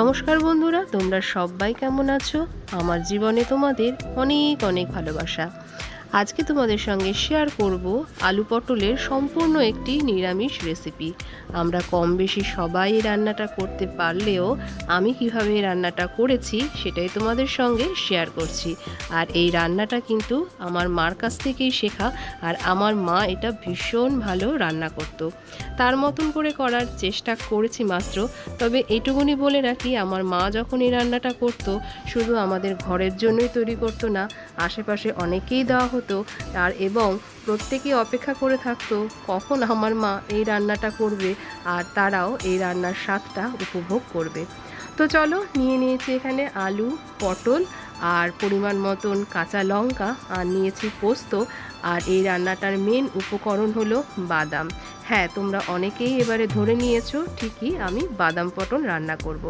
নমস্কার বন্ধুরা, তোমরা সবাই কেমন আছো? আমার জীবনে তোমাদের অনেক অনেক ভালোবাসা। আজকে তোমাদের সঙ্গে শেয়ার করব আলু পটলের সম্পূর্ণ একটি নিরামিষ রেসিপি। আমরা কম বেশি সবাই এই রান্নাটা করতে পারলেও আমি কিভাবে এই রান্নাটা করেছি সেটাই তোমাদের সঙ্গে শেয়ার করছি। আর এই রান্নাটা কিন্তু আমার মার কাছ থেকেই শেখা, আর আমার মা এটা ভীষণ ভালো রান্না করত। তার মতন করে করার চেষ্টা করেছি মাত্র। তবে এইটুকুনি বলে রাখি, আমার মা যখন এই রান্নাটা করত শুধু আমাদের ঘরের জন্যই তৈরি করতো না, আশেপাশে অনেকেই দেওয়া হতো। আর এবং প্রত্যেকেই অপেক্ষা করে থাকতো কখন আমার মা এই রান্নাটা করবে আর তারাও এই রান্নার স্বাদটা উপভোগ করবে। তো চলো, নিয়ে নিয়েছি এখানে আলু, পটল আর পরিমাণ মতন কাঁচা লঙ্কা, আর নিয়েছি পোস্ত। আর এই রান্নাটার মেন উপকরণ হলো বাদাম। হ্যাঁ, তোমরা অনেকেই এবারে ধরে নিয়েছো, ঠিকই আমি বাদাম পটল রান্না করব।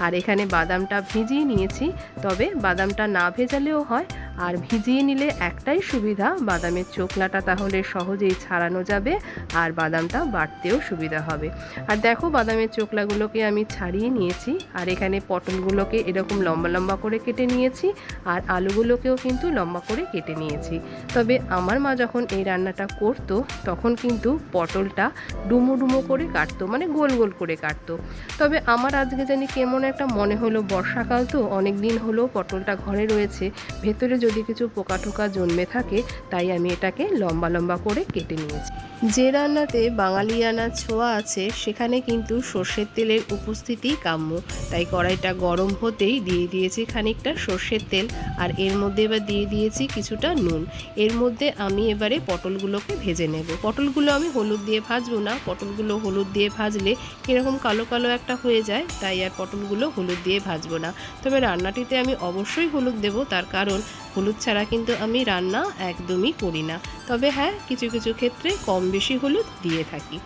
আর এখানে বাদামটা ভিজিয়ে নিয়েছি, তবে বাদামটা না ভেজালেও হয়। আর ভিজিয়ে নিলে একটাই সুবিধা, বাদামের চোকলাটা তাহলে সহজেই ছাড়ানো যাবে আর বাদামটা বাটতেও সুবিধা হবে। আর দেখো, বাদামের চোকলাগুলোকে আমি ছাড়িয়ে নিয়েছি। আর এখানে পটলগুলোকে এরকম লম্বা লম্বা করে কেটে নিয়েছি, আর আলুগুলোকেও কিন্তু লম্বা করে কেটে নিয়েছি। তবে আমার মা যখন এই রান্নাটা করতো তখন কিন্তু পটলটা ডুমো ডুমো করে কাটতো, মানে গোল গোল করে কাটতো। তবে আমার আজকে জানি কেমন একটা মনে হলো, বর্ষাকাল তো অনেক দিন হলো পটলটা ঘরে রয়েছে, ভেতরে যদি কিছু পোকা টোকা জন্মে থাকে, তাই আমি এটাকে লম্বা লম্বা করে কেটে নিয়েছি। যে রান্নাতে বাঙালিয়ানা ছোঁয়া আছে সেখানে কিন্তু সর্ষের তেলের উপস্থিতি কাম্য। তাই কড়াইটা গরম হতেই দিয়ে দিয়েছি খানিকটা সর্ষের তেল, আর এর মধ্যে এবার দিয়ে দিয়েছি কিছুটা নুন। এর মধ্যে আমি এবারে পটলগুলোকে ভেজে নেব। পটলগুলো আমি হলুদ দিয়ে ভাজবো না, পটলগুলো হলুদ দিয়ে ভাজলে কীরকম কালো কালো একটা হয়ে যায়, তাই আর পটলগুলো হলুদ দিয়ে ভাজবো না। তবে রান্নাটিতে আমি অবশ্যই হলুদ দেব, তার কারণ হলুদ ছাড়া কিন্তু আমি রান্না একদমই করি না। তবে হ্যাঁ, কিছু কিছু ক্ষেত্রে কম বেশি হলুদ দিয়ে থাকি।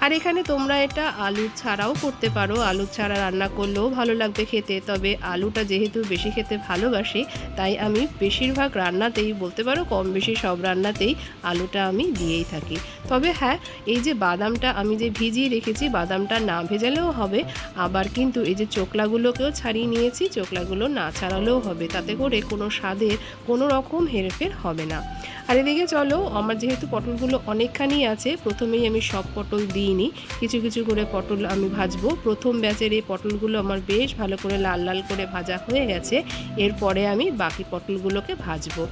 আর এখানে তোমরা এটা আলু ছাড়াও করতে পারো, আলু ছাড়া রান্না করলেও ভালো লাগবে খেতে। তবে আলুটা যেহেতু বেশি খেতে ভালোবাসি, তাই আমি বেশিরভাগ রান্নাতেই, বলতে পারো কম বেশি সব রান্নাতেই আলুটা আমি দিয়েই থাকি। তবে হ্যাঁ, এই যে বাদামটা আমি যে ভিজিয়ে রেখেছি, বাদামটা না ভেজালেও হবে। আবার কিন্তু এই যে চোকলাগুলোকেও ছাড়িয়ে নিয়েছি, চোকলাগুলো না ছাড়ালেও হবে, তাতে করে কোনো স্বাদের কোনো রকম হেরফের হবে না। আর এদিকে চলো, আমার যেহেতু পটলগুলো অনেকখানি আছে, প্রথমেই আমি সব পটল দিইনি, কিছু কিছু করে পটল আমি ভাজবো। প্রথম ব্যাচের এই পটলগুলো আমার বেশ ভালো করে লাল লাল করে ভাজা হয়ে গেছে। এরপরে আমি বাকি পটলগুলোকে ভাজবো।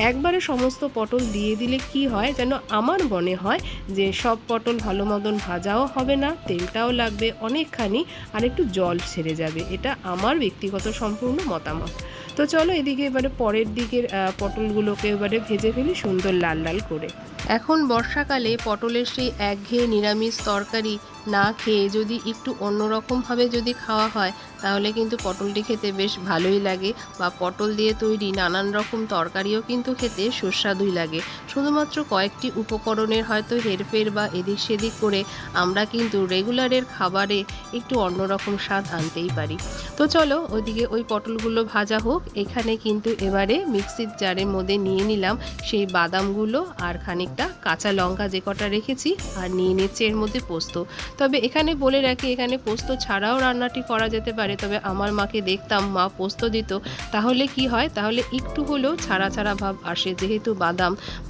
একবারে সমস্ত পটল দিয়ে দিলে কি হয় যেন আমার মনে হয় যে সব পটল ভালো মতন ভাজাও হবে না, তেলটাও লাগবে অনেকখানি, আর একটু জল ছেড়ে যাবে। এটা আমার ব্যক্তিগত সম্পূর্ণ মতামত। তো চলো, এদিকে এবারে পরের দিকের পটলগুলোকে এবারে ভেজে ফেলি সুন্দর লাল লাল করে। এখন বর্ষাকালে পটলের সেই একঘেয়ে নিরামিষ তরকারি না খেয়ে যদি একটু অন্যরকমভাবে যদি খাওয়া হয়, তাহলে কিন্তু পটলটি খেতে বেশ ভালোই লাগে। বা পটল দিয়ে তৈরি নানান রকম তরকারিও কিন্তু খেতে সুস্বাদুই লাগে। শুধুমাত্র কয়েকটি উপকরণের হয়তো হেরফের বা এদিক সেদিক করে আমরা কিন্তু রেগুলারের খাবারে একটু অন্যরকম স্বাদ আনতেই পারি। তো চলো, ওইদিকে ওই পটলগুলো ভাজা হোক। এখানে কিন্তু এবারে মিক্সির জারের মধ্যে নিয়ে নিলাম সেই বাদামগুলো আর খানিকটা কাঁচা লঙ্কা যে কটা রেখেছি, আর নিয়ে নিচ্ছি এর মধ্যে পোস্ত। তবে এখানে বলে রাখি, এখানে পোস্ত ছাড়াও রান্নাটি করা যেতে পারে। তবে আমার মাকে দেখতাম মা পোস্ত দিত, তাহলে কি হয়, তাহলে একটু হলেও ছাড়া ছাড়া ভাব আসে। যেহেতু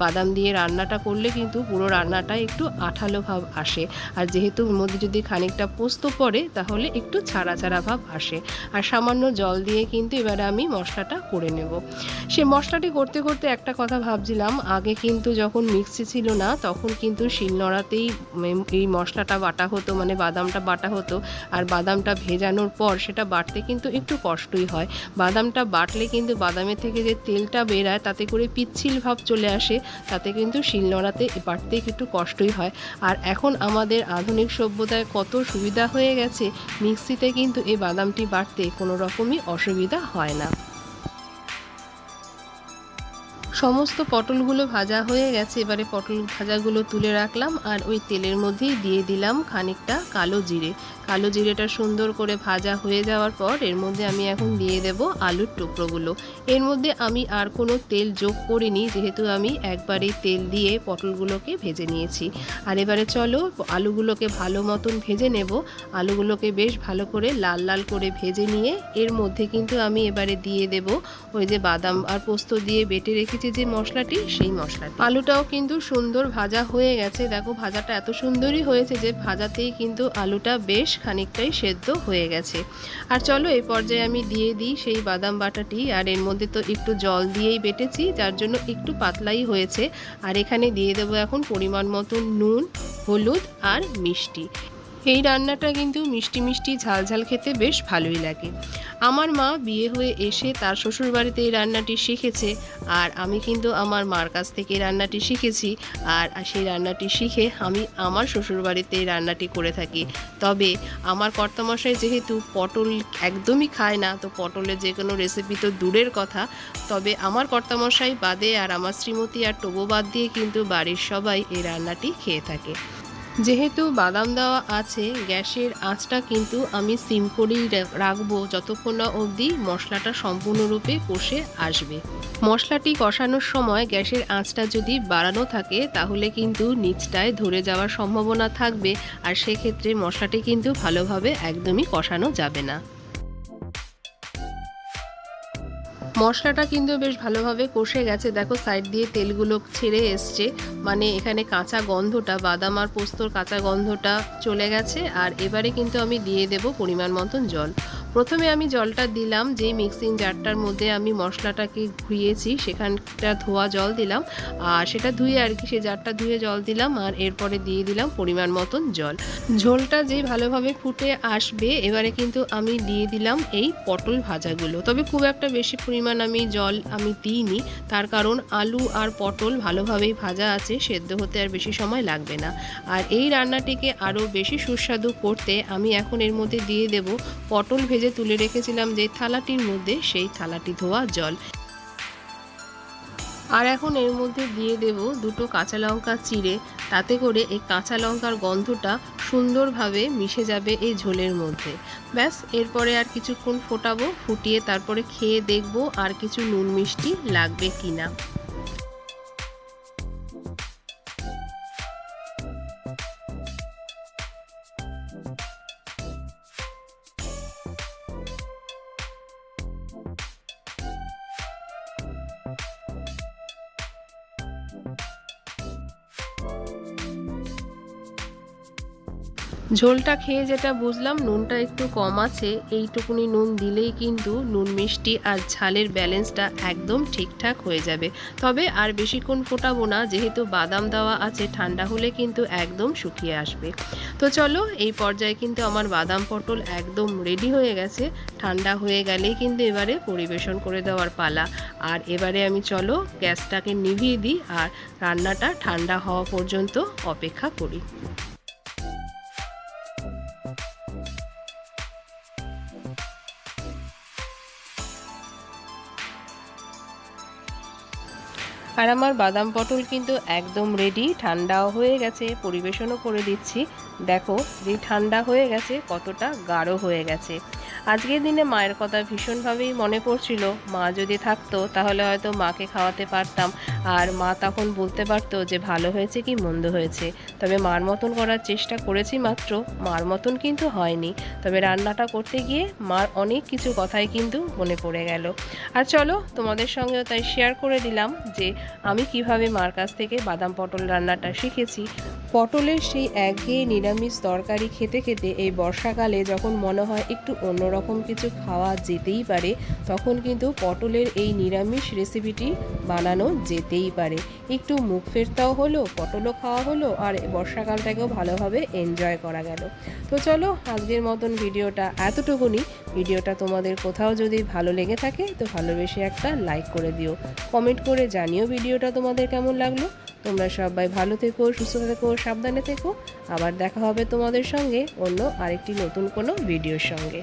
বাদাম দিয়ে রান্নাটা করলে কিন্তু পুরো রান্নাটা একটু আঠালো ভাব আসে। আর যেহেতু ওর মধ্যে যদি খানিকটা পোস্ত পড়ে, তাহলে একটু ছাড়া ছাড়া ভাব আসে। আর সামান্য জল দিয়ে কিন্তু এবারে আমি মশলাটা করে নেব। সে মশলাটি করতে করতে একটা কথা ভাবছিলাম, আগে কিন্তু যখন মিক্সি ছিল না, তখন কিন্তু শিলনোড়াতেই এই মশলাটা বাটা হতো, মানে বাদামটা বাটা হতো। আর বাদামটা ভেজানোর পর সেটা বাটতে কিন্তু একটু কষ্টই হয়। বাদামটা বাটলে কিন্তু বাদামের থেকে যে তেলটা বেরায়, তাতে করে পিচ্ছিল ভাব চলে আসে, তাতে কিন্তু শিলনোড়াতে বাটতে একটু কষ্টই হয়। আর এখন আমাদের আধুনিক সভ্যতায় কত সুবিধা হয়ে গেছে, মিক্সিতে কিন্তু এই বাদামটি বাটতে কোনো রকমই অসুবিধা হয় না। সমস্ত পটলগুলো ভাজা হয়ে গেছে, এবারে পটল ভাজাগুলো তুলে রাখলাম। আর ওই তেলের মধ্যেই দিয়ে দিলাম খানিকটা কালো জিরে। কালো জিরেটা সুন্দর করে ভাজা হয়ে যাওয়ার পর এর মধ্যে আমি এখন দিয়ে দেব আলুর টুকরোগুলো। এর মধ্যে আমি আর কোনো তেল যোগ করিনি, যেহেতু আমি একবারেই তেল দিয়ে পটলগুলোকে ভেজে নিয়েছি। আর এবারে চলো আলুগুলোকে ভালো মতন ভেজে নেব। আলুগুলোকে বেশ ভালো করে লাল লাল করে ভেজে নিয়ে এর মধ্যে কিন্তু আমি এবারে দিয়ে দেব ওই যে বাদাম আর পোস্ত দিয়ে বেটে রেখেছি যে মশলাটি, সেই মশলাটি। আলুটাও কিন্তু সুন্দর ভাজা হয়ে গেছে। দেখো ভাজাটা এত সুন্দরই হয়েছে যে ভাজাতেই কিন্তু আলুটা বেশ খানিকটাই সেদ্ধ হয়ে গেছে। আর চলো এই পর্যায়ে আমি দিয়ে দিই সেই বাদাম বাটাটি। আর এর মধ্যে তো একটু জল দিয়েই বেটেছি, যার জন্য একটু পাতলাই হয়েছে। আর এখানে দিয়ে দেবো এখন পরিমাণ মতো নুন, হলুদ আর মিষ্টি। এই রান্নাটা কিন্তু মিষ্টি মিষ্টি ঝাল ঝাল খেতে বেশ ভালোই লাগে। আমার মা বিয়ে হয়ে এসে তার শ্বশুরবাড়িতে এই রান্নাটি শিখেছে, আর আমি কিন্তু আমার মার কাছ থেকে এই রান্নাটি শিখেছি। আর সেই রান্নাটি শিখে আমি আমার শ্বশুরবাড়িতে এই রান্নাটি করে থাকি। তবে আমার কর্তামশাই যেহেতু পটল একদমই খায় না, তো পটলের যে কোনো রেসিপি তো দূরের কথা। তবে আমার কর্তামশাই বাদে আর আমার শ্রীমতী আর টবো বাদ দিয়ে কিন্তু বাড়ির সবাই এই রান্নাটি খেয়ে থাকে। যেহেতু বাদাম দেওয়া আছে, গ্যাসের আঁচটা কিন্তু আমি সিম করেই রাখবো যতক্ষণ না অবধি মশলাটা সম্পূর্ণরূপে কষে আসবে। মশলাটি কষানোর সময় গ্যাসের আঁচটা যদি বাড়ানো থাকে তাহলে কিন্তু নিচটায় ধরে যাওয়ার সম্ভাবনা থাকবে, আর সেক্ষেত্রে মশলাটি কিন্তু ভালোভাবে একদমই কষানো যাবে না। মশলাটা কিন্তু বেশ ভালোভাবে কষে গেছে। দেখো সাইড দিয়ে তেলগুলো ছেড়ে এসছে, মানে এখানে কাঁচা গন্ধটা, বাদাম আর পোস্তর কাঁচা গন্ধটা চলে গেছে। আর এবারে কিন্তু আমি দিয়ে দেব পরিমাণ মতন জল। প্রথমে আমি জলটা দিলাম যেই মিক্সিং জারটার মধ্যে আমি মশলাটাকে ধুয়েছি, সেখানটা ধোয়া জল দিলাম। আর সেটা ধুয়ে আর কি, সে জারটা ধুয়ে জল দিলাম। আর এরপরে দিয়ে দিলাম পরিমাণ মতন জল। ঝোলটা যেই ভালোভাবে ফুটে আসবে এবারে কিন্তু আমি দিয়ে দিলাম এই পটল ভাজাগুলো। তবে খুব একটা বেশি পরিমাণ আমি জল দিইনি, তার কারণ আলু আর পটল ভালোভাবেই ভাজা আছে, সেদ্ধ হতে আর বেশি সময় লাগবে না। আর এই রান্নাটিকে আরও বেশি সুস্বাদু করতে আমি এখন এর মধ্যে দিয়ে দেব পটল ভেজে তুলে রেখেছিলাম যে থালাটির মধ্যে, সেই থালাটি ধোয়া জল। আর এখন এর মধ্যে দিয়ে দেব দুটো কাঁচা লঙ্কা চিড়ে, তাতে করে এই কাঁচা লঙ্কার গন্ধটা সুন্দরভাবে মিশে যাবে এই ঝোলের মধ্যে। ব্যাস, এরপরে আর কিছুক্ষণ ফোটাবো, ফুটিয়ে তারপরে খেয়ে দেখব আর কিছু নুন মিষ্টি লাগবে কিনা। ঝোলটা খেয়ে যেটা বুঝলাম নুনটা একটু কম আছে। এইটুকুনি নুন দিলেই কিন্তু নুন মিষ্টি আর ঝালের ব্যালেন্সটা একদম ঠিকঠাক হয়ে যাবে। তবে আর বেশিক্ষণ ফোটাবো না, যেহেতু বাদাম দেওয়া আছে, ঠান্ডা হলে কিন্তু একদম শুকিয়ে আসবে। তো চলো এই পর্যায়ে কিন্তু আমার বাদাম পটল একদম রেডি হয়ে গেছে। ঠান্ডা হয়ে গেলেই কিন্তু এবারে পরিবেশন করে দেওয়ার পালা। আর এবারে আমি চলো গ্যাসটাকে নিভিয়ে দিই আর রান্নাটা ঠান্ডা হওয়া পর্যন্ত অপেক্ষা করি। আর আমার বাদাম পটল কিন্তু একদম রেডি, ঠান্ডাও হয়ে গেছে, পরিবেশনও করে দিচ্ছি। দেখো যে ঠান্ডা হয়ে গেছে কতটা গাঢ় হয়ে গেছে। আজকের দিনে মায়ের কথা ভীষণভাবেই মনে পড়ছিল। মা যদি থাকতো তাহলে হয়তো মাকে খাওয়াতে পারতাম, আর মা তখন বলতে পারতো যে ভালো হয়েছে কি মন্দ হয়েছে। তবে মার মতন করার চেষ্টা করেছি মাত্র, মার মতন কিন্তু হয়নি। তবে রান্নাটা করতে গিয়ে মার অনেক কিছু কথাই কিন্তু মনে পড়ে গেল। আর চলো তোমাদের সঙ্গেও তাই শেয়ার করে দিলাম যে আমি কিভাবে মার কাছ থেকে বাদাম পটল রান্নাটা শিখেছি। পটলের সেই একঘেয়ে নিরামিষ তরকারি খেতে খেতে এই বর্ষাকালে যখন মনে হয় একটু অন্যরকম কিছু খাওয়া যেতেই পারে, তখন কিন্তু পটলের এই নিরামিষ রেসিপিটি বানানো যেতেই পারে। একটু মুখ ফেরতাও হলো, পটলও খাওয়া হলো, আর বর্ষাকালটাকেও ভালোভাবে এনজয় করা গেল। তো চলো আজকের মতন ভিডিওটা এতটুকুনি। ভিডিওটা তোমাদের কোথাও যদি ভালো লেগে থাকে তো ভালোবেসে একটা লাইক করে দিও, কমেন্ট করে জানিও ভিডিওটা তোমাদের কেমন লাগলো। তোমরা সবাই ভালো থেকো, সুস্থ থেকো, সাবধানে থেকো। আবার দেখা হবে তোমাদের সঙ্গে অন্য আরেকটি নতুন কোনো ভিডিওর সঙ্গে।